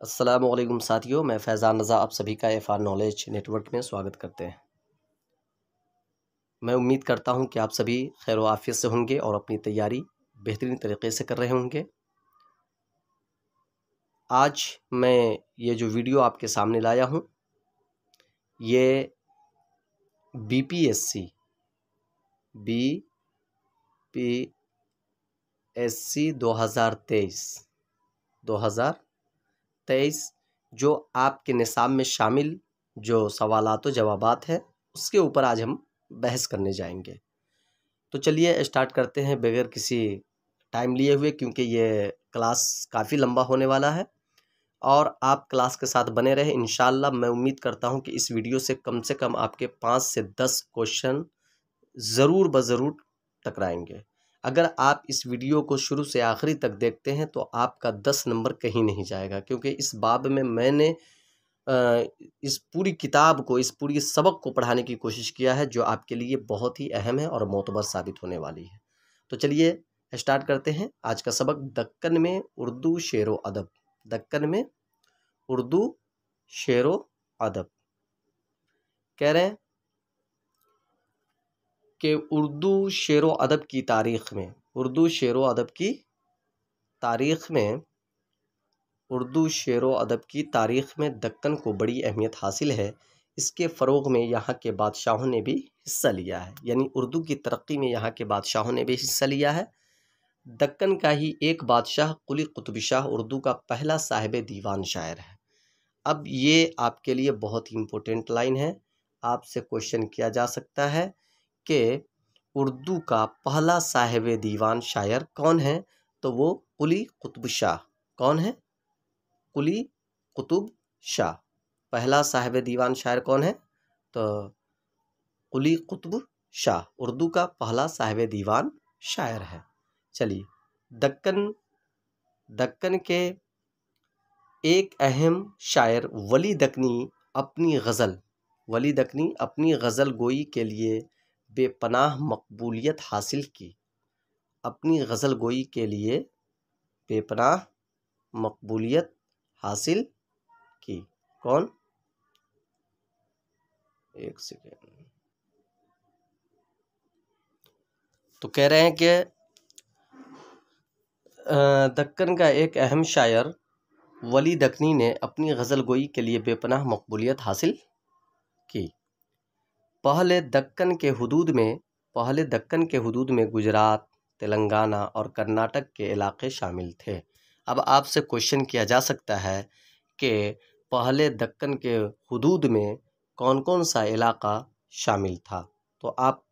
अस्सलामुअलैकुम साथियों, मैं फैज़ान रज़ा आप सभी का एफ़आर नॉलेज नेटवर्क में स्वागत करते हैं। मैं उम्मीद करता हूं कि आप सभी खैर व आफ़ियत से होंगे और अपनी तैयारी बेहतरीन तरीके से कर रहे होंगे। आज मैं ये जो वीडियो आपके सामने लाया हूं, ये बीपीएससी 2023 जो आपके निसाब में शामिल जो सवालात व जवाबात हैं, उसके ऊपर आज हम बहस करने जाएंगे। तो चलिए स्टार्ट करते हैं बगैर किसी टाइम लिए हुए, क्योंकि ये क्लास काफ़ी लंबा होने वाला है और आप क्लास के साथ बने रहें। इंशाल्लाह मैं उम्मीद करता हूं कि इस वीडियो से कम आपके 5 से 10 क्वेश्चन ज़रूर ब-ज़रूर टकराएंगे। अगर आप इस वीडियो को शुरू से आखिरी तक देखते हैं तो आपका 10 नंबर कहीं नहीं जाएगा, क्योंकि इस बाब में मैंने इस पूरी किताब को, इस पूरी सबक को पढ़ाने की कोशिश किया है, जो आपके लिए बहुत ही अहम है और मोतबर साबित होने वाली है। तो चलिए स्टार्ट करते हैं आज का सबक। दक्कन में उर्दू शेर व अदब। दक्कन में उर्दू शेर व अदब। कह रहे हैं कि उर्दू शेर व अदब की तारीख़ में, उर्दू शेर व अदब की तारीख़ में, उर्दू शेर व अदब की तारीख़ में दक्कन को बड़ी अहमियत हासिल है। इसके फ़रोग़ में यहाँ के बादशाहों ने भी हिस्सा लिया है, यानी उर्दू की तरक्की में यहाँ के बादशाहों ने भी हिस्सा लिया है। दक्कन का ही एक बादशाह कुली कुतुब शाह उर्दू का पहला साहिब दीवान शायर है। अब ये आपके लिए बहुत ही इम्पोर्टेंट लाइन है। आपसे क्वेश्चन किया जा सकता है कि उर्दू का पहला साहिब दीवान शायर कौन है? तो वो कुली कुतुब शाह। कौन है? कुली कुतुब शाह। पहला साहिब दीवान शायर कौन है? तो कुली कुतुब शाह उर्दू का पहला साहिब दीवान शायर है। चलिए, दक्कन के एक अहम शायर वली दक्कनी अपनी गज़ल गोई के लिए बेपनाह मकबूलियत हासिल की। अपनी गज़ल गोई के लिए बेपनाह मकबूलियत हासिल की। कौन? एक सेकेंड। तो कह रहे हैं कि दक्कन का एक अहम शायर वली दक्कनी ने अपनी गज़ल गोई के लिए बेपनाह मकबूलियत हासिल की। पहले दक्कन के हुदूद में गुजरात, तेलंगाना और कर्नाटक के इलाके शामिल थे। अब आपसे क्वेश्चन किया जा सकता है कि पहले दक्कन के हुदूद में कौन कौन सा इलाका शामिल था? तो आप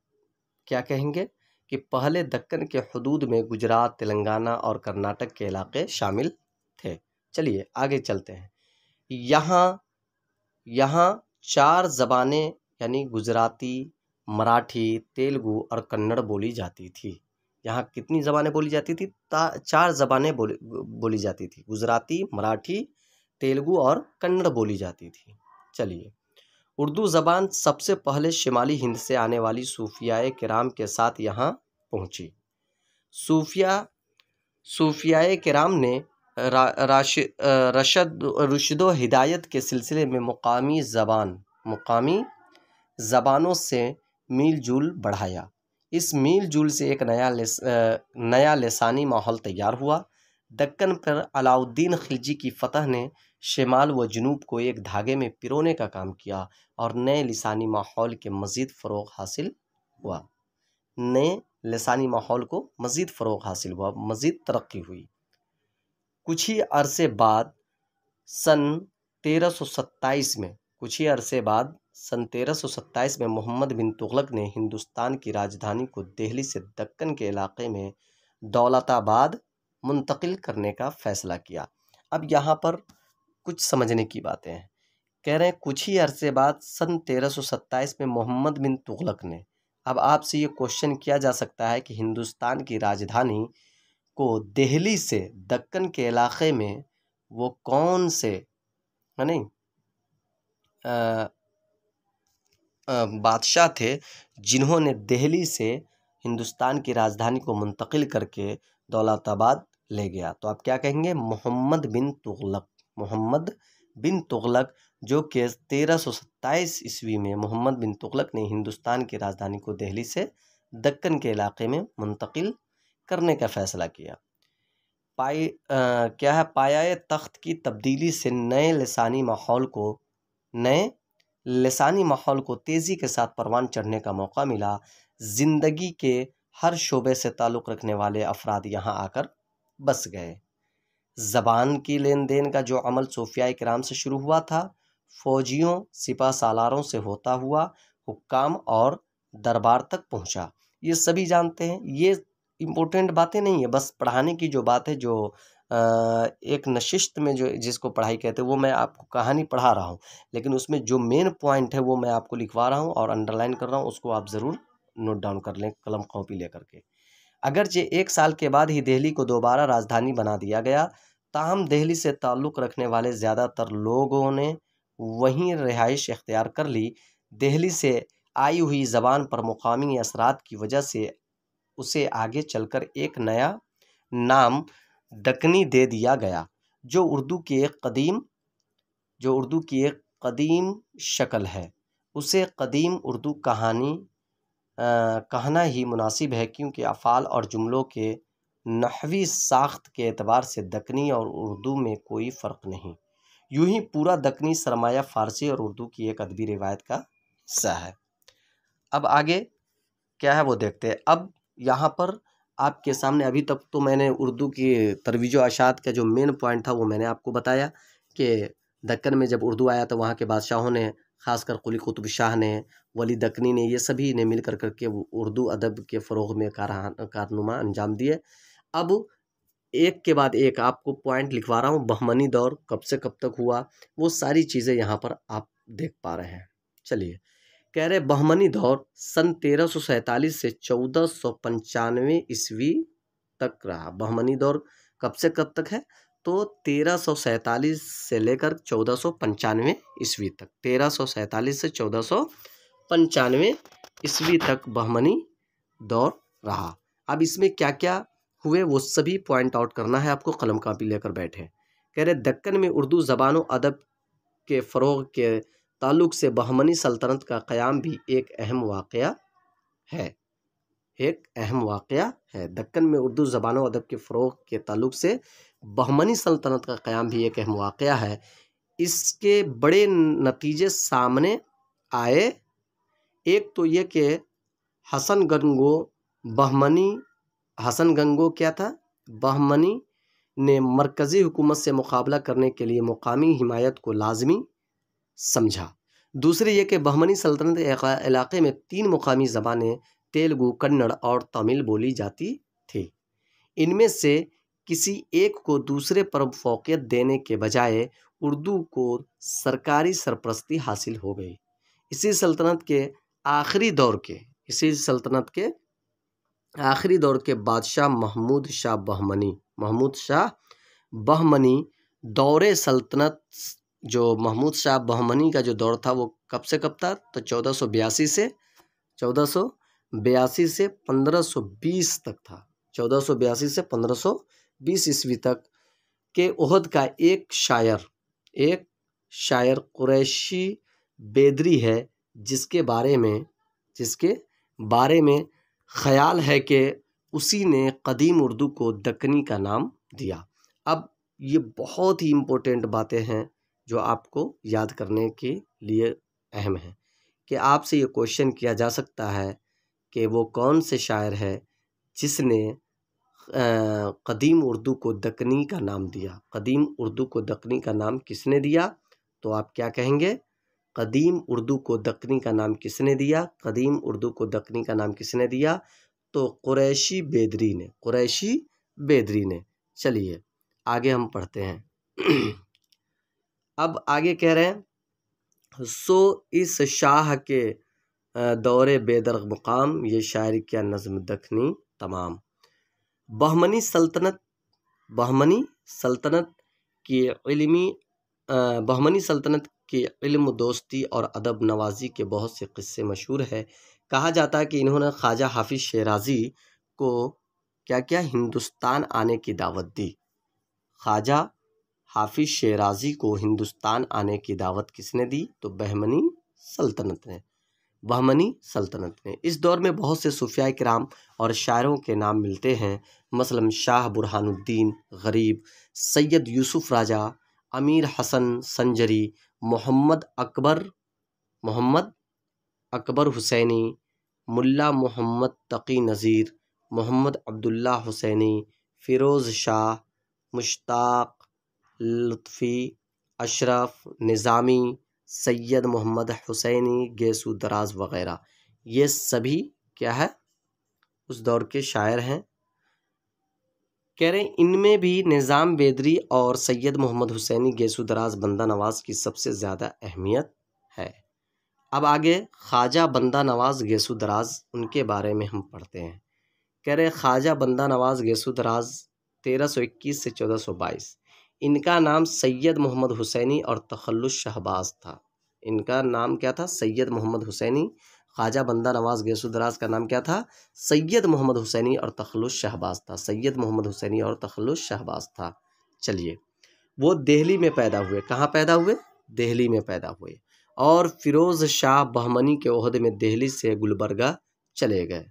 क्या कहेंगे कि पहले दक्कन के हुदूद में गुजरात, तेलंगाना और कर्नाटक के इलाके शामिल थे। चलिए आगे चलते हैं। यहाँ 4 ज़बानें यानी गुजराती, मराठी, तेलुगु और कन्नड़ बोली जाती थी। यहाँ कितनी ज़बानें बोली जाती थी? 4 ज़बानें बोली जाती थी। गुजराती, मराठी, तेलुगु और कन्नड़ बोली जाती थी। चलिए, उर्दू ज़बान सबसे पहले शिमाली हिंद से आने वाली सूफियाए किराम के साथ यहाँ पहुँची। सूफियाए किराम ने रुशद व हिदायत के सिलसिले में मुकामी ज़बानों से मील जुल बढ़ाया। इस मील जुल से एक नया लिसानी माहौल तैयार हुआ। दक्कन पर अलाउद्दीन खिलजी की फ़तह ने शिमाल व जनूब को एक धागे में पिरोने का काम किया और नए लिसानी माहौल के मज़ीद फ़रोग़ हासिल हुआ। नए लिसानी माहौल को मज़ीद फ़रोग़ हासिल हुआ, मज़ीद तरक्की हुई। कुछ ही अरसे बाद सन 1327 में मोहम्मद बिन तुगलक ने हिंदुस्तान की राजधानी को दिल्ली से दक्कन के इलाके में दौलताबाद मुंतकिल करने का फ़ैसला किया। अब यहाँ पर कुछ समझने की बातें हैं। कह रहे हैं कुछ ही अरसे बाद सन 1327 में मोहम्मद बिन तुगलक ने, अब आपसे ये क्वेश्चन किया जा सकता है कि हिंदुस्तान की राजधानी को दिल्ली से दक्कन के इलाके में वो कौन से है नहीं बादशाह थे जिन्होंने दिल्ली से हिंदुस्तान की राजधानी को मुंतकिल करके दौलताबाद ले गया? तो आप क्या कहेंगे? मोहम्मद बिन तुगलक। मोहम्मद बिन तुगलक, जो कि 1327 ईस्वी में मोहम्मद बिन तुगलक ने हिंदुस्तान की राजधानी को दिल्ली से दक्कन के इलाके में मुंतकिल करने का फैसला किया। पाया तख्त की तब्दीली से नए लिसानी माहौल को तेज़ी के साथ परवान चढ़ने का मौका मिला। ज़िंदगी के हर शोबे से ताल्लुक़ रखने वाले अफराद यहाँ आकर बस गए। ज़बान की लेन देन का जो अमल सूफिया किराम से शुरू हुआ था, फ़ौजियों सिपा सालारों से होता हुआ हुक्काम और दरबार तक पहुँचा। ये सभी जानते हैं, ये इम्पोर्टेंट बातें नहीं है, बस पढ़ाने की जो बात है, जो एक नशिस्त में जो जिसको पढ़ाई कहते हैं, वो मैं आपको कहानी पढ़ा रहा हूँ, लेकिन उसमें जो मेन पॉइंट है वो मैं आपको लिखवा रहा हूँ और अंडरलाइन कर रहा हूँ, उसको आप ज़रूर नोट डाउन कर लें कलम कॉपी लेकर के। अगरचे 1 साल के बाद ही दिल्ली को दोबारा राजधानी बना दिया गया, ताहम दिल्ली से ताल्लुक़ रखने वाले ज़्यादातर लोगों ने वहीं रिहाइश इख्तियार कर ली। दिल्ली से आई हुई ज़बान पर मुकामी असरात की वजह से उसे आगे चलकर एक नया नाम दक्कनी दे दिया गया, जो उर्दू की एक कदीम शक्ल है। उसे कदीम उर्दू कहना ही मुनासिब है, क्योंकि अफ़ाल और जुमलों के नहवी साख्त के एतबार से दक्कनी और उर्दू में कोई फ़र्क नहीं। यूं ही पूरा दक्कनी सरमाया फ़ारसी और उर्दू की एक अदबी रिवायत का हिस्सा है। अब आगे क्या है वो देखते हैं। अब यहाँ पर आपके सामने अभी तक तो मैंने उर्दू की तरवीजो अशात का जो मेन पॉइंट था वो मैंने आपको बताया कि दक्कन में जब उर्दू आया तो वहाँ के बादशाहों ने, ख़ासकर कुली कुतुब शाह ने, वली दक्कनी ने, ये सभी ने मिल कर के उर्दू अदब के फ़रोग़ में कारनुमा अंजाम दिए। अब एक के बाद एक आपको पॉइंट लिखवा रहा हूँ। बहमनी दौर कब से कब तक हुआ, वो सारी चीज़ें यहाँ पर आप देख पा रहे हैं। चलिए, कह रहे बहमनी दौर सन 1347 से 1495 ईस्वी तक रहा। बहमनी दौर कब से कब तक है, तो 1347 से लेकर 1495 ईस्वी तक। 1347 से 1495 ईस्वी तक बहमनी दौर रहा। अब इसमें क्या क्या हुए वो सभी पॉइंट आउट करना है आपको, कलम कापी लेकर बैठे। कह रहे दक्कन में उर्दू ज़बान व अदब के फ़रोग़ के ताल्लुक़ से बहमनी सल्तनत का क़याम भी एक अहम वाक़या है। दक्कन में उर्दू ज़बान व अदब के फ़रोग़ के ताल्लुक़ से बहमनी सल्तनत का क़याम भी एक अहम वाक़या है। इसके बड़े नतीजे सामने आए। एक तो ये कि हसन गंगो क्या था, बहमनी ने मरकज़ी हुकूमत से मुकाबला करने के लिए मुकामी हिमायत को लाजमी समझा। दूसरी ये कि बहमनी सल्तनत इलाक़े में 3 मुकामी ज़बानें तेलुगु, कन्नड़ और तमिल बोली जाती थी। इनमें से किसी एक को दूसरे पर फ़ौक़ियत देने के बजाय उर्दू को सरकारी सरपरस्ती हासिल हो गई। इसी सल्तनत के आखिरी दौर के बादशाह महमूद शाह बहमनी दौरे सल्तनत, जो महमूद शाह बहमनी का जो दौर था वो कब से कब था, तो 1482 से 1520 तक था। 1482 से 1520 ईस्वी तक के ओहद का एक शायर कुरैशी बेदरी है, जिसके बारे में ख्याल है कि उसी ने कदीम उर्दू को दक्कनी का नाम दिया। अब ये बहुत ही इम्पोर्टेंट बातें हैं जो आपको याद करने के लिए अहम है कि आपसे ये क्वेश्चन किया जा सकता है कि वो कौन से शायर है जिसने कदीम उर्दू को दक्कनी का नाम दिया। कदीम उर्दू को दक्कनी का नाम किसने दिया, तो आप क्या कहेंगे, कदीम उर्दू को दक्कनी का नाम किसने दिया, कदीम उर्दू को दक्कनी का नाम किसने दिया, तो कुरैशी बेदरी ने। चलिए आगे हम पढ़ते हैं। अब आगे कह रहे हैं, सो इस शाह के दौरे बेदर्ग मुकाम, ये शायरी क्या नज़्म दक्कनी तमाम। बहमनी सल्तनत की इल्म, दोस्ती और अदब नवाजी के बहुत से किस्से मशहूर है। कहा जाता है कि इन्होंने ख्वाजा हाफिज़ शिराज़ी को क्या हिंदुस्तान आने की दावत दी। ख्वाजा हाफिज शेराजी को हिंदुस्तान आने की दावत किसने दी? तो बहमनी सल्तनत ने। बहमनी सल्तनत ने। इस दौर में बहुत से सूफिया किराम और शायरों के नाम मिलते हैं, मसलन शाह बुरहानुद्दीन गरीब, सैयद यूसुफ राजा, अमीर हसन संजरी, मोहम्मद अकबर हुसैनी, मुल्ला मोहम्मद तकी नज़ीर, मोहम्मद अब्दुल्ला हुसैनी, फ़िरोज़ शाह, मुश्ताक लुत्फ़ी, अशरफ निज़ामी, सैयद मोहम्मद हुसैनी, गेसू दराज वग़ैरह, ये सभी क्या है? उस दौर के शायर हैं। कह रहे हैं इनमें भी निज़ाम बेदरी और सैयद मोहम्मद हुसैनी, गेसू दराज, बंदा नवाज़ की सबसे ज़्यादा अहमियत है। अब आगे ख्वाजा बंदा नवाज़ गेसू दराज, उनके बारे में हम पढ़ते हैं। कह रहे ख्वाजा बंदा नवाज़ गेसू दराज 1321 से 1422। इनका नाम सैयद मोहम्मद हुसैनी और तखल्लुस शहबाज था। इनका नाम क्या था? सैयद मोहम्मद हुसैनी। ख्वाजा बंदा नवाज़ गेसू दराज का नाम क्या था? सैयद मोहम्मद हुसैनी और तखल्लुस शहबाज था। सैयद मोहम्मद हुसैनी और तखल्लुस शहबाज था। चलिए, वो दिल्ली में पैदा हुए। कहाँ पैदा हुए? दिल्ली में पैदा हुए। और फ़िरोज़ शाह बहमनी के ओहदे में दिल्ली से गुलबर्गा चले गए।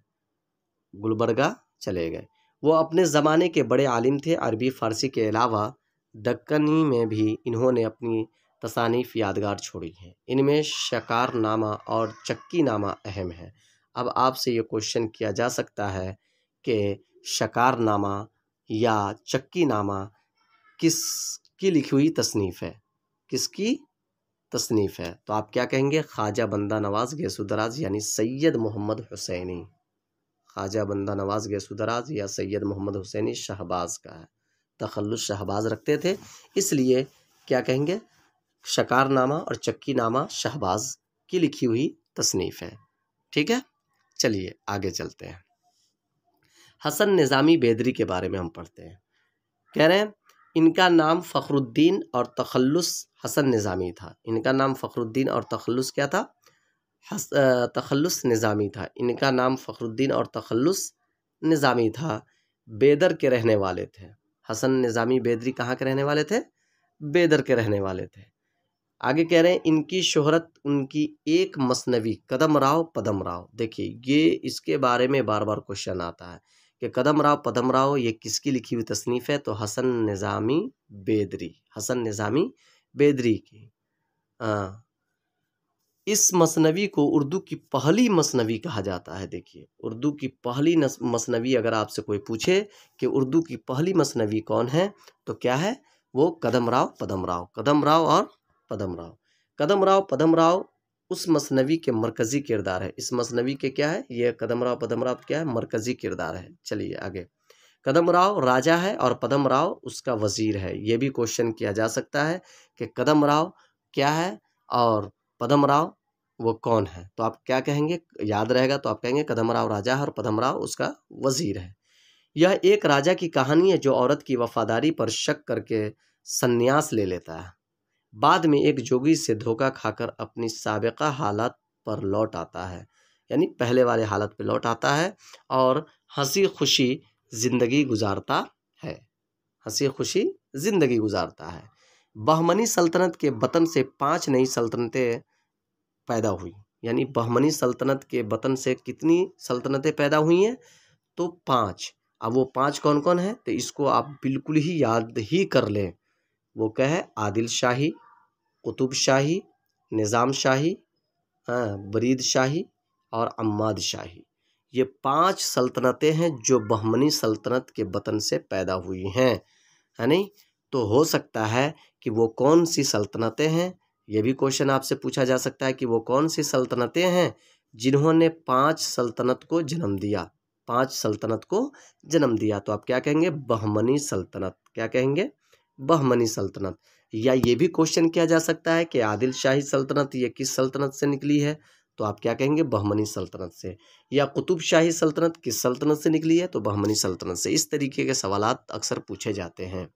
वो अपने ज़माने के बड़े आलिम थे। अरबी फ़ारसी के अलावा दक्कनी में भी इन्होंने अपनी तसानीफ़ यादगार छोड़ी हैं। इनमें शकारनामा और चक्कीनामा अहम है। अब आपसे ये क्वेश्चन किया जा सकता है कि शकारनामा या चक्कीनामा किसकी लिखी हुई तसनीफ़ है? किसकी तसनीफ़ है? तो आप क्या कहेंगे? ख्वाजा बंदा नवाज़ गेसू दराज यानी सैयद मोहम्मद हुसैनी। ख्वाजा बंदा नवाज़ गेसू दराज या सैयद मोहम्मद हुसैनी शहबाज का है। तखल्लुस शहबाज रखते थे, इसलिए क्या कहेंगे? शकारनामा और चक्कीनामा शहबाज की लिखी हुई तसनीफ़ है। ठीक है, चलिए आगे चलते हैं। हसन निज़ामी बेदरी के बारे में हम पढ़ते हैं। कह रहे हैं इनका नाम फ़खरुद्दीन और तखल्लुस हसन निज़ामी था। इनका नाम फ़खरुद्दीन और तखल्लुस क्या था? तखल्लुस निज़ामी था। इनका नाम फ़खरुद्दीन और तखल्लुस निज़ामी था। बेदर के रहने वाले थे। हसन निज़ामी बेदरी कहाँ के रहने वाले थे? बेदर के रहने वाले थे। आगे कह रहे हैं इनकी शोहरत उनकी एक मसनवी कदम राव पदम राव। देखिए, ये इसके बारे में बार बार क्वेश्चन आता है कि कदम राव पदम राव ये किसकी लिखी हुई तसनीफ़ है? तो हसन निज़ामी बेदरी की। इस मसनवी को उर्दू की पहली मसनवी कहा जाता है। देखिए, उर्दू की पहली मसनवी अगर आपसे कोई पूछे कि उर्दू की पहली मसनवी कौन है, तो क्या है वो? कदम राव पदम राव। कदम राव और पदम राव। कदम राव पदम राव उस मसनवी के मरकज़ी किरदार है। इस मसनवी के क्या है? ये कदम राव पदम राव क्या है? मरकज़ी किरदार है। चलिए आगे। कदम राव राजा है और पदम राव उसका वज़ीर है। ये भी क्वेश्चन किया जा सकता है कि कदम राव क्या है और पदम राव वो कौन है? तो आप क्या कहेंगे? याद रहेगा तो आप कहेंगे कदम राव राजा है और पदम राव उसका वज़ीर है। यह एक राजा की कहानी है जो औरत की वफ़ादारी पर शक करके संन्यास ले लेता है। बाद में एक जोगी से धोखा खाकर अपनी साबिक़ा हालत पर लौट आता है, यानी पहले वाले हालत पे लौट आता है और हंसी खुशी ज़िंदगी गुजारता है। बहमनी सल्तनत के बतन से 5 नई सल्तनतें पैदा हुई। यानी बहमनी सल्तनत के बतन से कितनी सल्तनतें पैदा हुई हैं? तो 5। अब वो 5 कौन कौन है? तो इसको आप बिल्कुल ही याद ही कर लें। वो क्या है? आदिल शाही, कुतुब शाही, निज़ाम शाही, बरीद शाही और अम्माद शाही। ये 5 सल्तनतें हैं जो बहमनी सल्तनत के बतन से पैदा हुई हैं, है नहीं? तो हो सकता है कि वो कौन सी सल्तनतें हैं, ये भी क्वेश्चन आपसे पूछा जा सकता है कि वो कौन सी सल्तनतें हैं जिन्होंने 5 सल्तनत को जन्म दिया। 5 सल्तनत को जन्म दिया। तो आप क्या कहेंगे? बहमनी सल्तनत। क्या कहेंगे? बहमनी सल्तनत। या ये भी क्वेश्चन किया जा सकता है कि आदिल शाही सल्तनत ये किस सल्तनत से निकली है? तो आप क्या कहेंगे? बहमनी सल्तनत से। या कुतुब शाही सल्तनत किस सल्तनत से निकली है? तो बहमनी सल्तनत से। इस तरीके के सवालात अक्सर पूछे जाते हैं।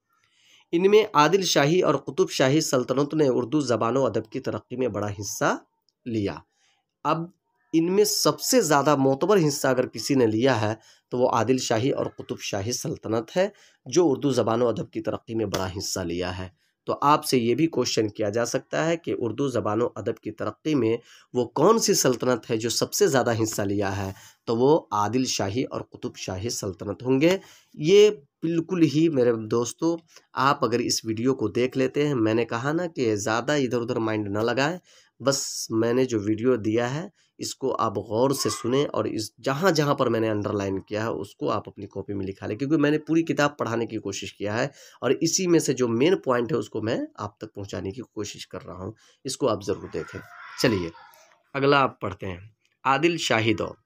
इनमें आदिल शाही और कुतुब शाही सल्तनत ने उर्दू ज़बान व अदब की तरक्की में बड़ा हिस्सा लिया। अब इनमें सबसे ज़्यादा मोतबर हिस्सा अगर किसी ने लिया है तो वो आदिल शाही और कुतुब शाही सल्तनत है, जो उर्दू ज़बान व अदब की तरक्की में बड़ा हिस्सा लिया है। तो आपसे ये भी क्वेश्चन किया जा सकता है कि उर्दू ज़बान व अदब की तरक्की में वो कौन सी सल्तनत है जो सबसे ज़्यादा हिस्सा लिया है, तो वो आदिल शाही और कुतुब शाही सल्तनत होंगे। ये बिल्कुल ही मेरे दोस्तों, आप अगर इस वीडियो को देख लेते हैं, मैंने कहा ना कि ज़्यादा इधर उधर माइंड ना लगाएं, बस मैंने जो वीडियो दिया है इसको आप गौर से सुने और इस जहाँ जहाँ पर मैंने अंडरलाइन किया है उसको आप अपनी कॉपी में लिखा लें, क्योंकि मैंने पूरी किताब पढ़ाने की कोशिश किया है और इसी में से जो मेन पॉइंट है उसको मैं आप तक पहुँचाने की कोशिश कर रहा हूँ। इसको आप ज़रूर देखें। चलिए अगला आप पढ़ते हैं, आदिल शाही दौर।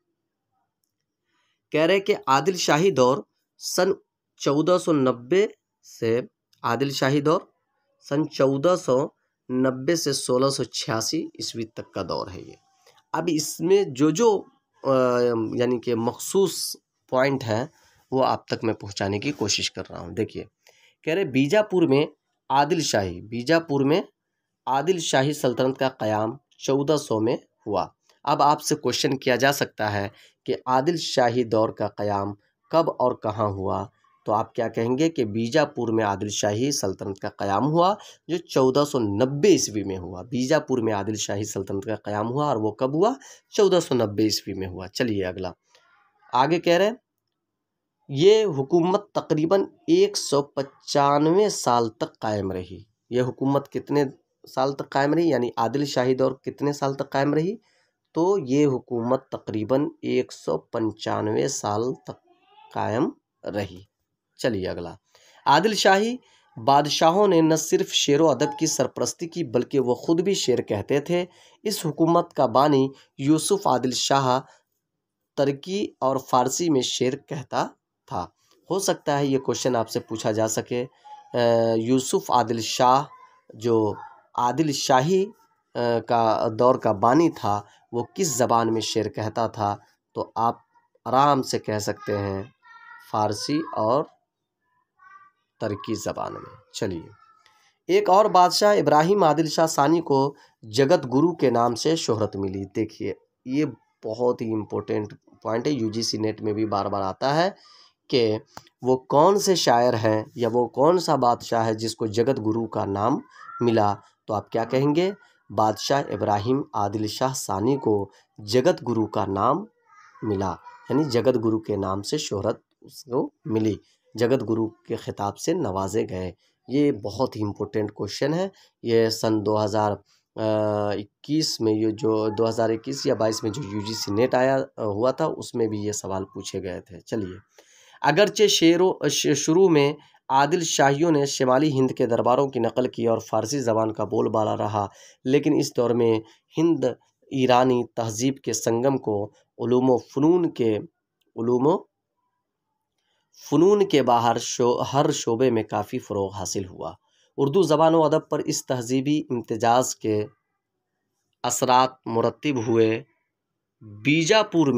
कह रहे कि आदिल शाही दौर सन 1490 से आदिल शाही दौर सन 1490 से 1686 ईस्वी तक का दौर है ये। अब इसमें जो यानी कि मखसूस पॉइंट है वो आप तक मैं पहुंचाने की कोशिश कर रहा हूं। देखिए कह रहे बीजापुर में आदिल शाही सल्तनत का क़याम 1400 में हुआ। अब आपसे क्वेश्चन किया जा सकता है कि आदिल शाही दौर का क़याम कब और कहाँ हुआ, तो आप क्या कहेंगे कि बीजापुर में आदिल शाही सल्तनत का क़याम हुआ जो 1490 ईस्वी में हुआ। बीजापुर में आदिल शाही सल्तनत का क़याम हुआ और वो कब हुआ, 1490 ईस्वी में हुआ। चलिए अगला आगे कह रहे हैं ये हुकूमत तकरीबन 195 साल तक कायम रही। ये हुकूमत कितने साल तक कायम रही, यानी आदिल शाही दौर कितने साल तक कायम रही, तो ये हुकूमत तकरीबन 195 साल तक कायम रही। चलिए अगला, आदिल शाही बादशाहों ने न सिर्फ शेर व अदब की सरपरस्ती की बल्कि वो ख़ुद भी शेर कहते थे। इस हुकूमत का बानी यूसुफ आदिल शाह तुर्की और फ़ारसी में शेर कहता था। हो सकता है ये क्वेश्चन आपसे पूछा जा सके, यूसुफ आदिल शाह जो आदिल शाही का दौर का बानी था वो किस ज़बान में शेर कहता था, तो आप आराम से कह सकते हैं फ़ारसी और तुर्की ज़बान में। चलिए एक और बादशाह इब्राहिम आदिल शाह सानी को जगत गुरु के नाम से शोहरत मिली। देखिए ये बहुत ही इम्पोर्टेंट पॉइंट है, यूजीसी नेट में भी बार बार आता है कि वो कौन से शायर हैं या वो कौन सा बादशाह है जिसको जगत गुरु का नाम मिला, तो आप क्या कहेंगे, बादशाह इब्राहिम आदिल शाह सानी को जगत गुरु का नाम मिला, यानी जगत गुरु के नाम से शोहरत उसको मिली, जगत गुरु के खिताब से नवाजे गए। ये बहुत ही इम्पोर्टेंट क्वेश्चन है। ये सन 2021 में, ये जो 2021 या 22 में जो यूजीसी नेट आया हुआ था उसमें भी ये सवाल पूछे गए थे। चलिए अगरचे शुरू में आदिल शाहियों ने शिमाली हिंद के दरबारों की नकल की और फ़ारसी ज़बान का बोलबाला रहा, लेकिन इस दौर में हिंद ईरानी तहज़ीब के संगम को उलूम फ़नून के बाहर हर शोबे में काफ़ी फ़रोग़ हासिल हुआ। उर्दू ज़बान व अदब पर इस तहज़ीबी इम्तिजाज़ के असरात मुरत्तिब हुए। बीजापुर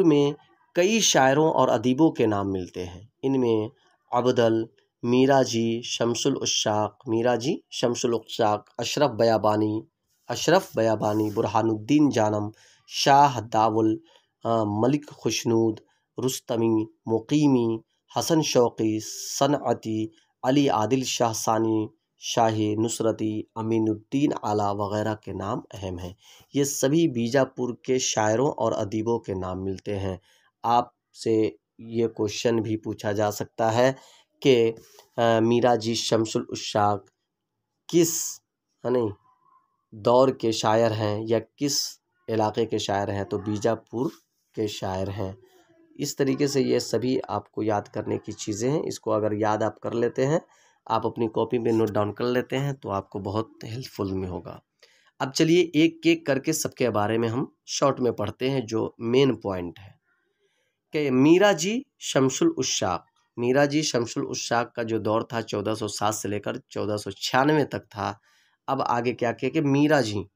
में कई शायरों और अदीबों के नाम मिलते हैं। इनमें अब्दल, मीराजी शमसुल उश्शाक, अशरफ बयाबानी, बुरहानुद्दीन जानम, शाह दावुल, मलिक खुशनूद, रुस्तमी, मुकीमी, हसन शौक़ी, सनअती, अली आदिल शाह सानी, शाही नुसरती, अमीनुद्दीन आला वग़ैरह के नाम अहम हैं। ये सभी बीजापुर के शायरों और अदीबों के नाम मिलते हैं। आपसे ये क्वेश्चन भी पूछा जा सकता है कि मीराजी शमसुल उश्शाक किस दौर के शायर हैं या किस इलाके के शायर हैं, तो बीजापुर के शायर हैं। इस तरीके से ये सभी आपको याद करने की चीज़ें हैं। इसको अगर याद आप कर लेते हैं, आप अपनी कॉपी में नोट डाउन कर लेते हैं, तो आपको बहुत हेल्पफुल में होगा। अब चलिए एक एक करके सबके बारे में हम शॉर्ट में पढ़ते हैं। जो मेन पॉइंट है कि मीराजी शमसुल उश्शाक का जो दौर था 1407 से लेकर 1496 तक था। अब आगे क्या कह के मीराजी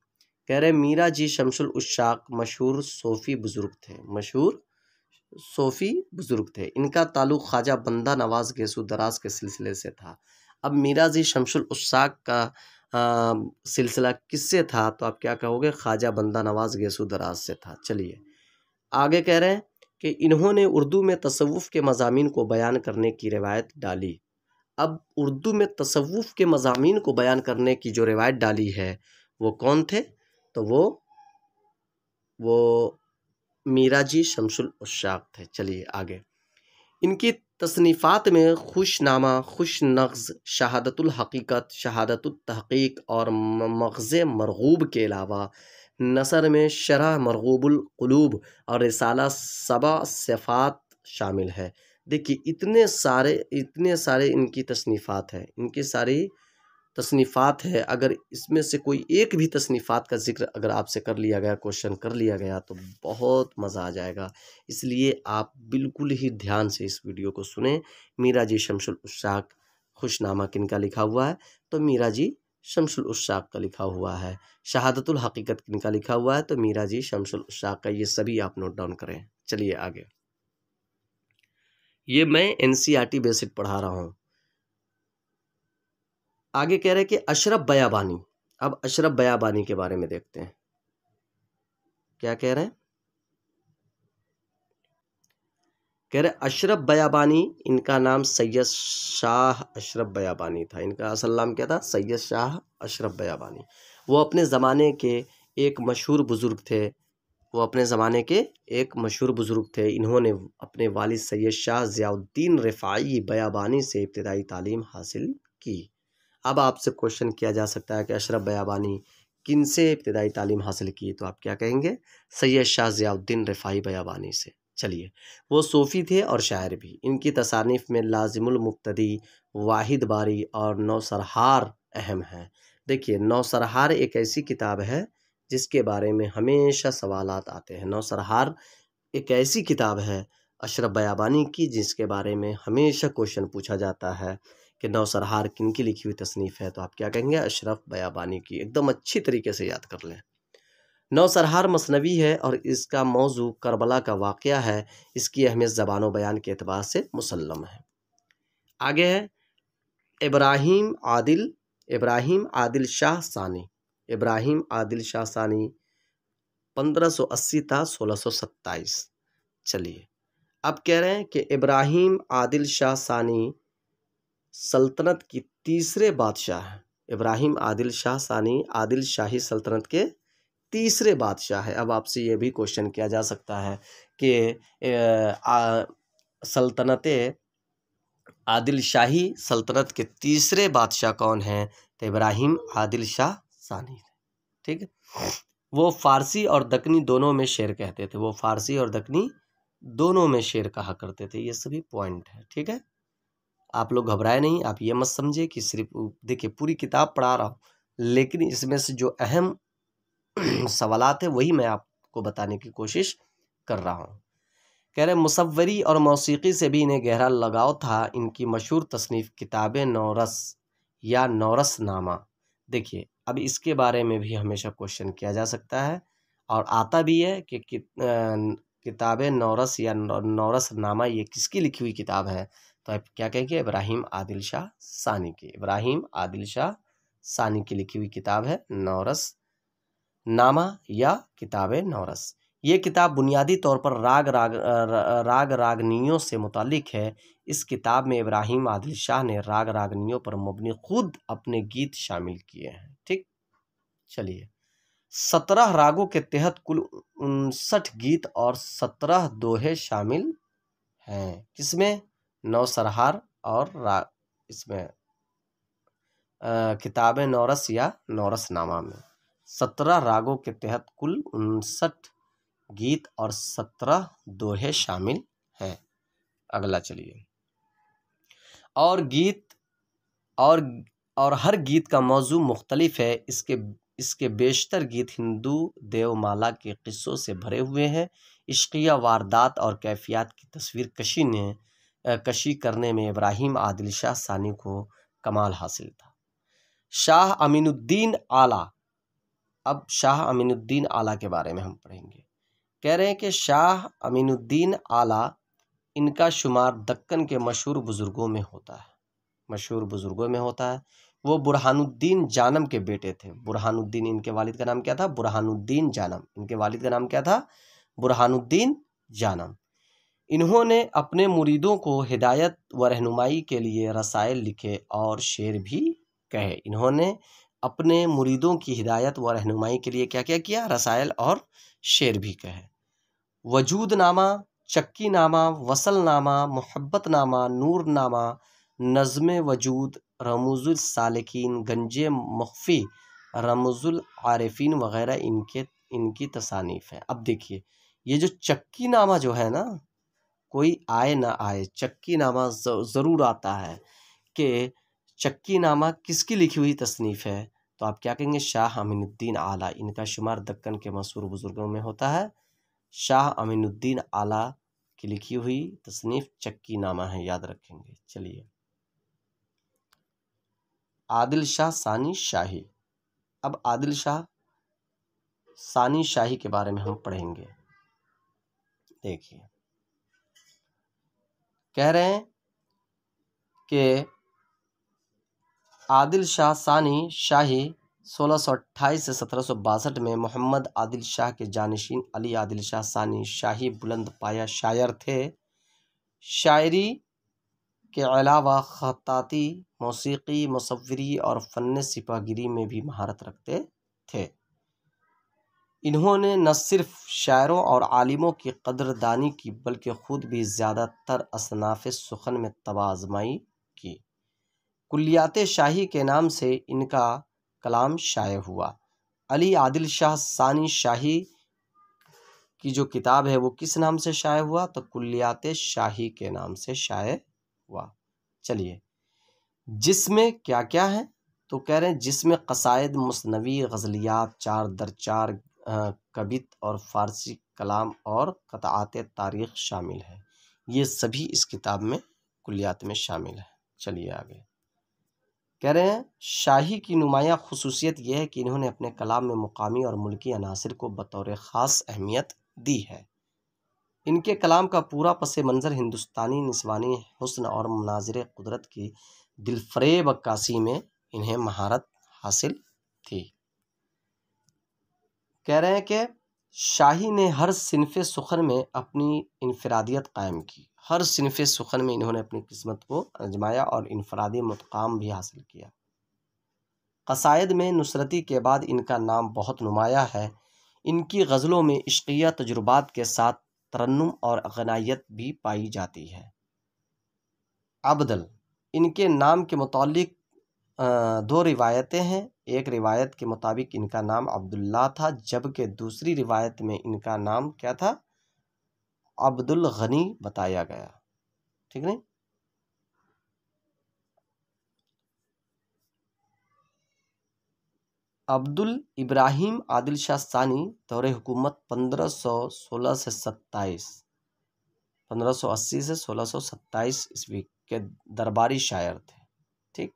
कह रहे, मीराजी शमसुल उश्शाक मशहूर सूफ़ी बुज़ुर्ग थे। इनका ताल्लुक़ ख्वाजा बंदा नवाज़ गेसू दराज के सिलसिले से था। अब मीराजी शमसुल उश्शाक का सिलसिला किससे था, तो आप क्या कहोगे, ख्वाजा बंदा नवाज़ गेसू दराज से था। चलिए आगे कह रहे हैं कि इन्होंने उर्दू में तसव्वुफ़ के मज़ामीन को बयान करने की रिवायत डाली। अब उर्दू में तसव्वुफ़ के मज़ामीन को बयान करने की जो रिवायत डाली है वो कौन थे? तो वो मीराजी शमसुल उश्शाक़ थे। चलिए आगे। इनकी तसनीफ़ात में खुशनामा, खुशनग़्ज़, शहादतुल हक़ीक़त, शहादतुत तहक़ीक़ और मग़ज़े मरग़ूब के अलावा नसर में शरह मरग़ूबुल क़ुलूब और रिसाला सबा सिफ़ात शामिल है। देखिए इतने सारे इनकी तसनीफ़ात हैं, इनकी सारी तसनीफ़ात है। अगर इसमें से कोई एक भी तसनीफ़ात का ज़िक्र अगर आपसे कर लिया गया, क्वेश्चन कर लिया गया तो बहुत मज़ा आ जाएगा। इसलिए आप बिल्कुल ही ध्यान से इस वीडियो को सुनें। मीराजी शमसुल उश्शाक़ खुशनामा किनका लिखा हुआ है? तो मीराजी शमसुल उश्शाक़ का लिखा हुआ है। शहादतुल हक़ीक़त किनका लिखा हुआ है? तो मीराजी शमसुल उश्शाक़ का। ये सभी आप नोट डाउन करें। चलिए आगे। ये मैं एनसीईआरटी बेसिक पढ़ा रहा हूँ। आगे कह रहे हैं कि अशरफ बयाबानी। अब अशरफ बयाबानी के बारे में देखते हैं क्या कह रहे हैं। कह रहे अशरफ बयाबानी, इनका नाम सैयद शाह अशरफ बयाबानी था। इनका असल नाम क्या था? सैयद शाह अशरफ बयाबानी। वो अपने ज़माने के एक मशहूर बुज़ुर्ग थे। इन्होंने अपने वालिद सैयद शाह ज़ियाउद्दीन रिफ़ाई बयाबानी से इब्तिदाई तालीम हासिल की। अब आपसे क्वेश्चन किया जा सकता है कि अशरफ बयाबानी किनसे इब्तिदाई तालीम हासिल की? तो आप क्या कहेंगे? सैयद शाह ज़ियाउद्दीन रिफ़ाई बयाबानी से। चलिए, वो सूफ़ी थे और शायर भी। इनकी तसानीफ़ में लाज़िमुल मुक़्तदी, वाहिद बारी और नौसरहार अहम हैं। देखिए, नौसरहार एक ऐसी किताब है जिसके बारे में हमेशा सवालात आते हैं। नौसरहार एक ऐसी किताब है अशरफ बयाबानी की जिसके बारे में हमेशा क्वेश्चन पूछा जाता है कि नौसरहार किनकी लिखी हुई तसनीफ़ है? तो आप क्या कहेंगे? अशरफ बयाबानी की। एकदम अच्छी तरीके से याद कर लें। नौसरहार मसनवी है और इसका मौजू करबला का वाक़या है। इसकी अहमियत ज़बान व बयान के एतबार से मुसल्लम है। आगे है इब्राहीम आदिल शाह सानी। इब्राहीम आदिल शाह सानी 1580 था 1627। चलिए, अब कह रहे हैं कि इब्राहीम आदिल शाह सानी सल्तनत की तीसरे बादशाह हैं। इब्राहीम आदिल शाह सानी आदिल शाही सल्तनत के तीसरे बादशाह है। अब आपसे ये भी क्वेश्चन किया जा सकता है कि सल्तनत आदिल शाही सल्तनत के तीसरे बादशाह कौन हैं? तो इब्राहीम आदिल शाह सानी। ठीक है। वो फ़ारसी और दक्कनी दोनों में शेर कहते थे। वो फ़ारसी और दक्कनी दोनों में शेर कहा करते थे। ये सभी पॉइंट है। ठीक है, आप लोग घबराए नहीं। आप ये मत समझे कि सिर्फ देखिए पूरी किताब पढ़ा रहा हूँ, लेकिन इसमें से जो अहम सवालात है वही मैं आपको बताने की कोशिश कर रहा हूँ। कह रहे मुसव्वरी और मौसीकी से भी इन्हें गहरा लगाव था। इनकी मशहूर तसनीफ़ किताब नौरस या नौरसनामा। देखिए, अब इसके बारे में भी हमेशा क्वेश्चन किया जा सकता है और आता भी है कि किताब नौरस या नौरसनामा ये किसकी लिखी हुई किताब है? तो आप क्या कहेंगे? इब्राहीम आदिल शाह सानी की। इब्राहीम आदिल शाह सानी की लिखी हुई किताब है नौरस नामा या किताब नौरस। ये किताब बुनियादी तौर पर राग रागनियों से मुताल्लिक है। इस किताब में इब्राहीम आदिल शाह ने राग रागनियों पर मबनी खुद अपने गीत शामिल किए हैं। ठीक, चलिए। 17 रागों के तहत कुल 59 गीत और 17 दोहे शामिल हैं। किसमें? नौसरहार और इसमें किताब नौरस या नौरसनामा में 17 रागों के तहत कुल 59 गीत और 17 दोहे शामिल हैं। अगला चलिए। और हर गीत का मौजू मुख्तलिफ है। इसके बेशतर गीत हिंदू देवमाला के किस्सों से भरे हुए हैं। इश्किया वारदात और कैफियत की तस्वीर कशी करने में इब्राहीम आदिल शाह सानी को कमाल हासिल था। शाह अमीनुद्दीन आला। अब शाह अमीनुद्दीन आला के बारे में हम पढ़ेंगे। कह रहे हैं कि शाह अमीनुद्दीन आला, इनका शुमार दक्कन के मशहूर बुज़ुर्गों में होता है। वो बुरहानुद्दीन जानम के बेटे थे। बुरहानुद्दीन, इनके वालिद का नाम क्या था? बुरहानुद्दीन जानम। इनके वालिद का नाम क्या था? बुरहानुद्दीन जानम। इन्होंने अपने मुरीदों को हिदायत व रहनुमाई के लिए रसायल लिखे और शेर भी कहे। इन्होंने अपने मुरीदों की हिदायत व रहनुमाई के लिए क्या क्या किया? रसायल और शेर भी कहे। वजूद नामा, चक्की नामा, वसल नामा, मोहब्बत नामा, नूर नामा, नज़्म वजूद, रमूजुल सालिकीन, गंजे मुख्फी, रमूजुल आरिफीन वगैरह इनकी तसानीफ है। अब देखिए, ये जो चक्की नामा जो है ना, कोई आए ना आए, चक्की नामा ज़रूर आता है कि चक्की नामा किसकी लिखी हुई तसनीफ़ है? तो आप क्या कहेंगे? शाह अमीनुद्दीन आला। इनका शुमार दक्कन के मशहूर बुजुर्गों में होता है। शाह अमीनुद्दीन आला की लिखी हुई तसनीफ़ चक्की नामा है, याद रखेंगे। चलिए, आदिल शाह सानी शाही। अब आदिल शाह सानी शाही के बारे में हम पढ़ेंगे। देखिए, कह रहे हैं कि आदिल शाह सानी शाही 1628 से 1762 में मोहम्मद आदिल शाह के जानशीन अली आदिल शाह सानी शाही बुलंद पाया शायर थे। शायरी के अलावा खत्ताती, मौसीकी, मुसव्विरी और फ़न सिपाहीगिरी में भी महारत रखते थे। इन्होंने न सिर्फ शायरों और आलिमों की कदरदानी की, बल्कि ख़ुद भी ज़्यादातर असनाफ़ सुखन में तवाज़माई की। कुल्लियात शाही के नाम से इनका कलाम शाये हुआ। अली आदिल शाह सानी शाही की जो किताब है वो किस नाम से शाये हुआ? तो कुल्लियात शाही के नाम से शाये हुआ। चलिए, जिसमें क्या क्या है? तो कह रहे हैं जिसमें कसायद, मुस्नवी, गज़लियात, 4 दर 4 कवित और फ़ारसी कलाम और क़ताआत तारीख़ शामिल है। ये सभी इस किताब में कुल्लियात में शामिल है। चलिए आगे, कह रहे हैं शाही की नुमायाँ ख़ुसूसियत यह है कि इन्होंने अपने कलाम में मुकामी और मुल्की अनासिर को बतौर ख़ास अहमियत दी है। इनके कलाम का पूरा पस मंज़र हिंदुस्तानी निस्वानी हुस्न और मनाज़िर कुदरत की दिलफ़रेब अक्कासी में इन्हें महारत हासिल थी। कह रहे हैं कि शाही ने हर सिनफ़े सुखन में अपनी इनफ़रादियत कायम की। हर सिनफ़े सुखन में इन्होंने अपनी किस्मत को आजमाया और इनफ़रादी मुक़ाम भी हासिल किया। क़सायद में नुसरती के बाद इनका नाम बहुत नुमाया है। इनकी गज़लों में इश्क़िया तजुर्बात के साथ तरन्नुम और गनायत भी पाई जाती है। अब्दल, इनके नाम के मुतालिक 2 रिवायतें हैं। एक रिवायत के मुताबिक इनका नाम अब्दुल्ला था, जबकि दूसरी रिवायत में इनका नाम क्या था? अब्दुल गनी बताया गया। ठीक नहीं? अब्दुल इब्राहिम आदिल शाह सानी दौरे हुकूमत 1516 से 27, 1580 से 1627 ईस्वी के दरबारी शायर थे। ठीक,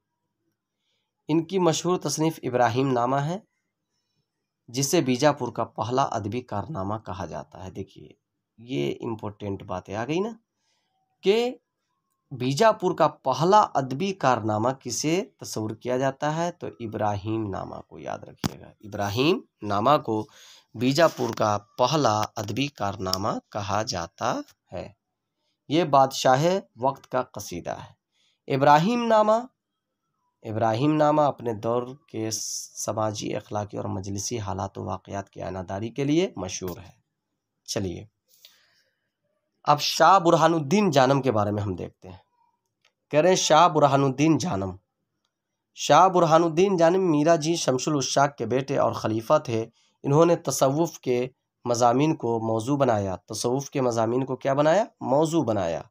इनकी मशहूर तसनीफ़ इब्राहिम नामा है, जिसे बीजापुर का पहला अदबी कारनामा कहा जाता है। देखिए, ये इम्पोर्टेंट बातें आ गई ना कि बीजापुर का पहला अदबी कारनामा किसे तस्वुर किया जाता है? तो इब्राहिम नामा को, याद रखिएगा। इब्राहिम नामा को बीजापुर का पहला अदबी कारनामा कहा जाता है। ये बादशाह वक्त का कसीदा है। इब्राहिम नामा अपने दौर के समाजी, अखलाकी और मजलिसी हालात व वाक़यात की आनादारी के लिए मशहूर है। चलिए, अब शाह बुरहानुद्दीन जानम के बारे में हम देखते हैं। कह रहे हैं शाह बुरहानुद्दीन जानम। शाह बुरहानुद्दीन जानम मीरा जी शमसुल उश्शाक के बेटे और खलीफा थे। इन्होंने तसव्वुफ़ के मज़ामीन को मौजू बनाया। तसव्वुफ़ के मज़ामीन को क्या बनाया? मौजू बनाया।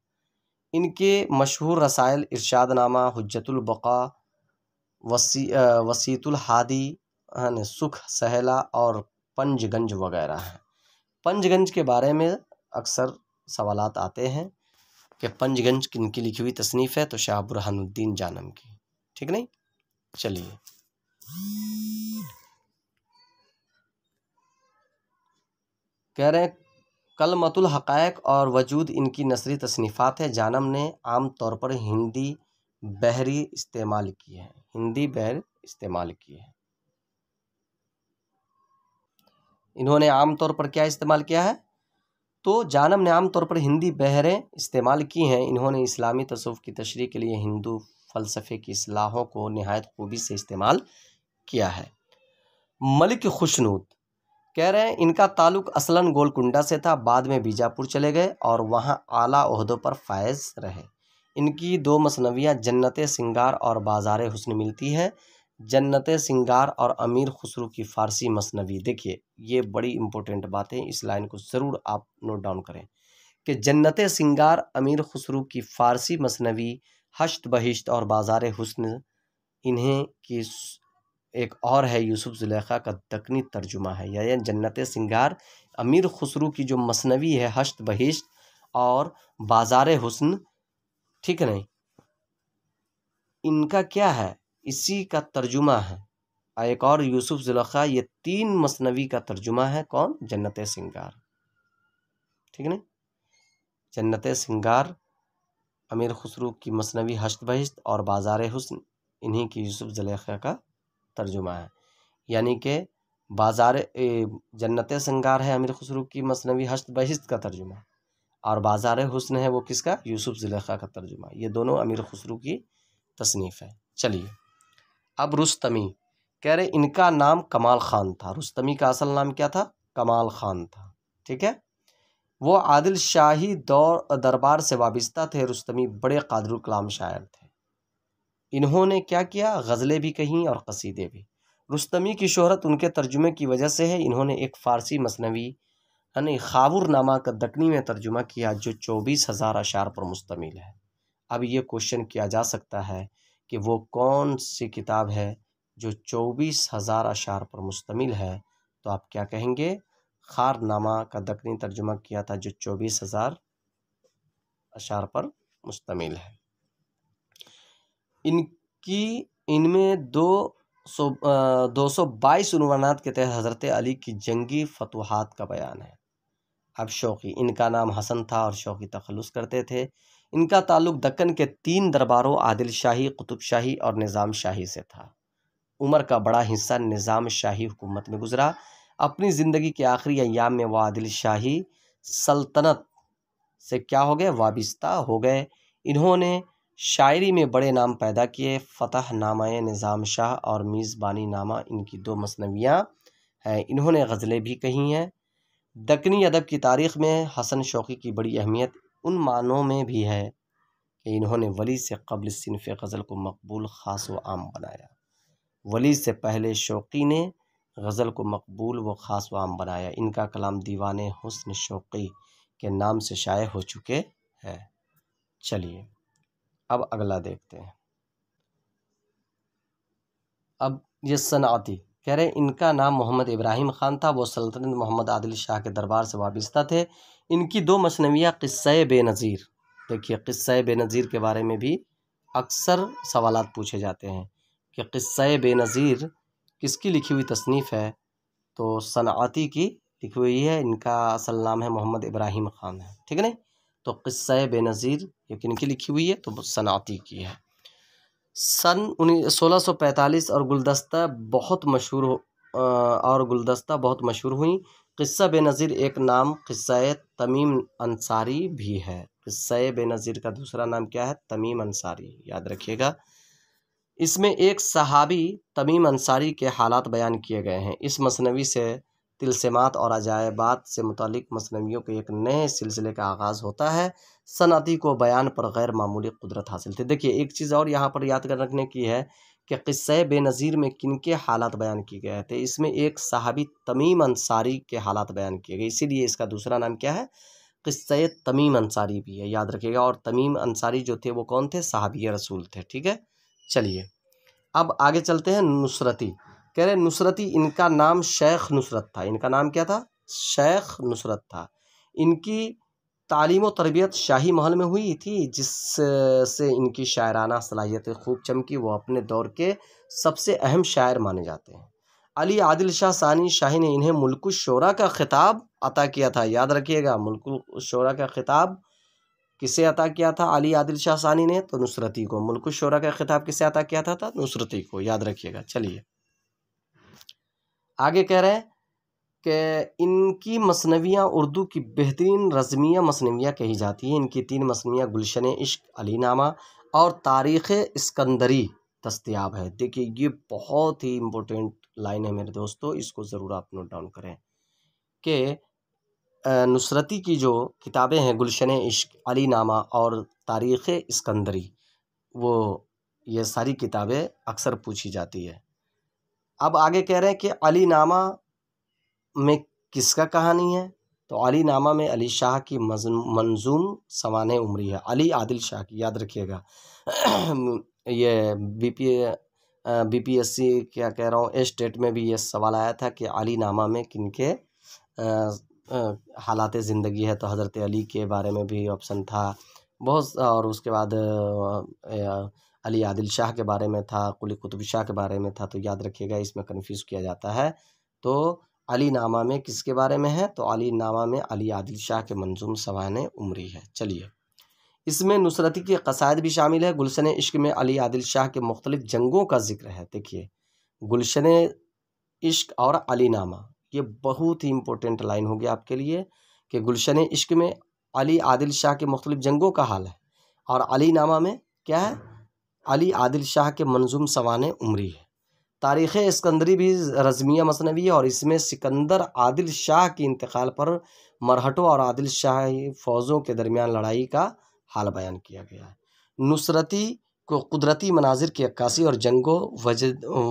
इनके मशहूर रसायल इरशादनामा, हुज्जतुल बक़ा, वसीतुल हादी, सुख सहेला और पंजगंज वगैरह हैं। पंजगंज के बारे में अक्सर सवालात आते हैं कि पंजगंज किनकी लिखी हुई तसनीफ़ है? तो शाह बुरहानुद्दीन जानम की। ठीक नहीं? चलिए, कह रहे हैं कलमतुल हक़ाइक़ और वजूद इनकी नसरी तसनीफ़ात है। जानम ने आम तौर पर हिंदी बहरी इस्तेमाल की है। हिंदी बहर इस्तेमाल की है। इन्होंने आम तौर पर क्या इस्तेमाल किया है? तो जानम ने आम तौर पर हिंदी बहरें इस्तेमाल की हैं। इन्होंने इस्लामी तसव्वुफ़ की तशरीह के लिए हिंदू फ़लसफ़े की इस्लाहों को नहायत खूबी से इस्तेमाल किया है। मलिक खुशनूद कह रहे हैं इनका ताल्लुक़ असलन गोलकुंडा से था, बाद में बीजापुर चले गए और वहाँ आला ओहदों पर फायज़ रहे। इनकी 2 मसनवियाँ जन्नत सिंगार और बाज़ार हुस्न मिलती है। जन्नत सिंगार और अमीर खुसरू की फ़ारसी मसनवी, देखिए ये बड़ी इंपॉर्टेंट बात है, इस लाइन को ज़रूर आप नोट डाउन करें कि जन्नत सिंगार, अमीर खुसरू की फ़ारसी मसनवी, हश्त बहिश्त और बाज़ार हुस्न इन्हें की एक और है यूसुफ ज़ुलेखा का दक्कनी तर्जुमा है। यानी जन्नत सिंगार, अमीर खुसरू की जो मसनवी है हश्त बहिश्त और बाज़ार हुस्न, ठीक है नहीं, इनका क्या है, इसी का तर्जुमा है। एक और यूसुफ ज़ुलेखा, ये 3 मसनवी का तर्जुमा है। कौन? जन्नत सिंगार, ठीक है नहीं, जन्नत सिंगार, अमीर खुसरू की मसनवी हश्त बहिश्त और बाज़ार हुस्न इन्हीं की यूसुफ ज़ुलेखा का तर्जुमा है। यानी कि बाज़ार जन्नत सिंगार है अमीर खुसरू की मसनवी हश्त बहिश्त का तर्जुमा, और बाज़ार हुस्न है वो किसका? यूसुफ ज़ुलेखा का तर्जुमा। ये दोनों अमीर खुसरू की तसनीफ़ है। चलिए अब रुस्तमी कह रहे इनका नाम कमाल ख़ान था। रुस्तमी का असल नाम क्या था? कमाल ख़ान था, ठीक है। वो आदिल शाही दौर दरबार से वाबिस्ता थे। रुस्तमी बड़े क़ादिरुल कलाम शायर थे। इन्होंने क्या किया? गज़लें भी कहीं और कसीदे भी। रुस्तमी की शोहरत उनके तर्जुमे की वजह से है। इन्होंने एक फ़ारसी मसनवी यानी खावुरनामा का दक्कनी में तर्जुमा किया जो 24,000 अशार पर मुश्तमिल है। अब ये क्वेश्चन किया जा सकता है कि वो कौन सी किताब है जो 24,000 अशार पर मुश्तमिल है, तो आप क्या कहेंगे? खारनामा का दक्कनी तर्जुमा किया था जो 24,000 अशार पर मुश्तमिल है। इनमें 222 उन्वानात के तहत हज़रत अली की जंगी फतूहात का बयान है। अब शौक़ी, इनका नाम हसन था और शौक़ी तखल्लुस करते थे। इनका ताल्लुक़ दक्कन के 3 दरबारों आदिल शाही, कुतुब शाही और निज़ाम शाही से था। उम्र का बड़ा हिस्सा निज़ाम शाही हुकूमत में गुजरा। अपनी ज़िंदगी के आखिरी अय्याम में वह आदिल शाही सल्तनत से क्या हो गए? वाबिस्ता हो गए। इन्होंने शायरी में बड़े नाम पैदा किए। फ़तह नामा निज़ाम शाह और मीज़बानी नामा इनकी 2 मसनवियाँ हैं। इन्होंने गज़लें भी कही हैं। दक्कनी अदब की तारीख़ में हसन शौक़ी की बड़ी अहमियत उन मानों में भी है कि इन्होंने वली से क़ब्ल सिन्फ़ गज़ल को मकबूल ख़ास व आम बनाया। वली से पहले शौक़ी ने गज़ल को मकबूल व ख़ास व आम बनाया। इनका कलाम दीवाने हुस्न शौक़ी के नाम से शाये हो चुके हैं। चलिए अब अगला देखते हैं। अब ये सनाती कह रहे हैं इनका नाम मोहम्मद इब्राहिम ख़ान था। वो सल्तनत मोहम्मद आदिल शाह के दरबार से वाबिस्ता थे। इनकी 2 मसनवियाँ क़िस्सा बेनज़ीर, देखिए क़िस्सा बेनज़ीर के बारे में भी अक्सर सवालात पूछे जाते हैं कि क़िस्सा बेनज़ीर किसकी लिखी हुई तसनीफ़ है, तो सनाती की लिखी हुई है। इनका असल नाम है मोहम्मद इब्राहिम ख़ान है, ठीक है नहीं। तो क़िस्सा बेनज़ीर ये किनकी लिखी हुई है? तो सनाती की है। सन 1645 और गुलदस्ता बहुत मशहूर हुई। क़िस्सा बेनज़ीर एक नाम क़िस्सा तमीम अंसारी भी है। क़िस्सा बेनज़ीर का दूसरा नाम क्या है? तमीम अंसारी, याद रखिएगा। इसमें एक सहाबी तमीम अंसारी के हालात बयान किए गए हैं। इस मसनवी से तिलस्मात और अजायबात से मुतालिक मसनवियों के एक नए सिलसिले का आगाज़ होता है। सनाती को बयान पर गैर मामूली कुदरत हासिल थी। देखिए एक चीज़ और यहाँ पर याद कर रखने की है कि क़िस्सा बेनज़ीर में किनके हालात बयान किए गए थे। इसमें एक सहाबी तमीम अंसारी के हालात बयान किए गए, इसीलिए इसका दूसरा नाम क्या है? क़िस्सा तमीम अंसारी भी है, याद रखिएगा। और तमीम अंसारी जो थे वो कौन थे? सहाबी रसूल थे, ठीक है। चलिए अब आगे चलते हैं। नुसरती कह रहे नुसरती इनका नाम शेख नुसरत था। इनका नाम क्या था? शेख नुसरत था। इनकी तालीम व तरबियत शाही महल में हुई थी, जिससे इनकी शायराना सलाहियतें खूब चमकी। वो अपने दौर के सबसे अहम शायर माने जाते हैं। अली आदिल शाह सानी शाही ने इन्हें मुल्कुश शोरा का खिताब अता किया था, याद रखिएगा। मुल्कुश शोरा का खिताब किसे अता किया था? अली आदिल शाह सानी ने, तो नुसरती को। मुल्कुश शोरा का खिताब किसे अता किया था? नुसरती को, याद रखिएगा। चलिए आगे कह रहे हैं कि इनकी मसनवियाँ उर्दू की बेहतरीन रज़मिया मसनवियाँ कही जाती हैं। इनकी 3 मसनवियाँ गुलशन इश्क, अलीनामा और तारीख़ इस्कंदरी दस्तयाब है। देखिए ये बहुत ही इम्पोर्टेंट लाइन है मेरे दोस्तों, इसको ज़रूर आप नोट डाउन करें कि नुसरती की जो किताबें हैं गुलशन इश्क, अलीनामा और तारीख़ इस्कंदरी, वो ये सारी किताबें अक्सर पूछी जाती है। अब आगे कह रहे हैं कि अलीनामा में किसका कहानी है, तो अली नामा में अली शाह की मंजूम सवाने उमरी है। अली आदिल शाह की, याद रखिएगा। ये बीपीएससी क्या कह रहा हूँ, स्टेट में भी ये सवाल आया था कि अली नामा में किनके हालात ज़िंदगी है, तो हज़रत अली के बारे में भी ऑप्शन था बहुत, और उसके बाद अली आदिल शाह के बारे में था, कुली कुतुब शाह के बारे में था। तो याद रखिएगा, इसमें कन्फ्यूज़ किया जाता है। तो अली नामा में किसके बारे में है, तो अली नामा में अली आदिल शाह के मंजूम सवाने उमरी है। चलिए, इसमें नुसरती की कसायद भी शामिल है। गुलशन इश्क में अली आदिल शाह के मुख्तलिफ जंगों का जिक्र है। देखिए, गुलशन इश्क और अली नामा, ये बहुत ही इम्पोर्टेंट लाइन होगी आपके लिए कि गुलशन इश्क में अली आदिल शाह के मुख्तलिफ जंगों का हाल है, और अली नामा में क्या है, अली आदिल शाह के मंजूम सवाने उमरी है। तारीख़ इस्कंदरी भी रज़मिया मसनवी है, और इसमें सिकंदर आदिल शाह के इंतकाल पर मरहटों और आदिल शाही फ़ौजों के दरमियान लड़ाई का हाल बयान किया गया है। नुसरती को कुदरती मनाजिर की अक्कासी और जंगों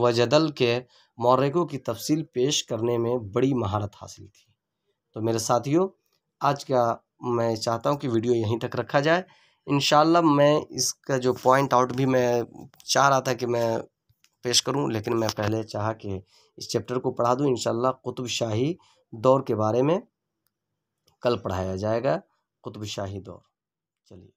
वजदल के मौरकों की तफसील पेश करने में बड़ी महारत हासिल थी। तो मेरे साथियों, आज का मैं चाहता हूँ कि वीडियो यहीं तक रखा जाए। इंशाअल्लाह मैं इसका जो पॉइंट आउट भी मैं चाह रहा था कि मैं पेश करूं, लेकिन मैं पहले चाहा कि इस चैप्टर को पढ़ा दूं। इंशाअल्लाह कुतुब शाही दौर के बारे में कल पढ़ाया जाएगा, कुतुब शाही दौर। चलिए।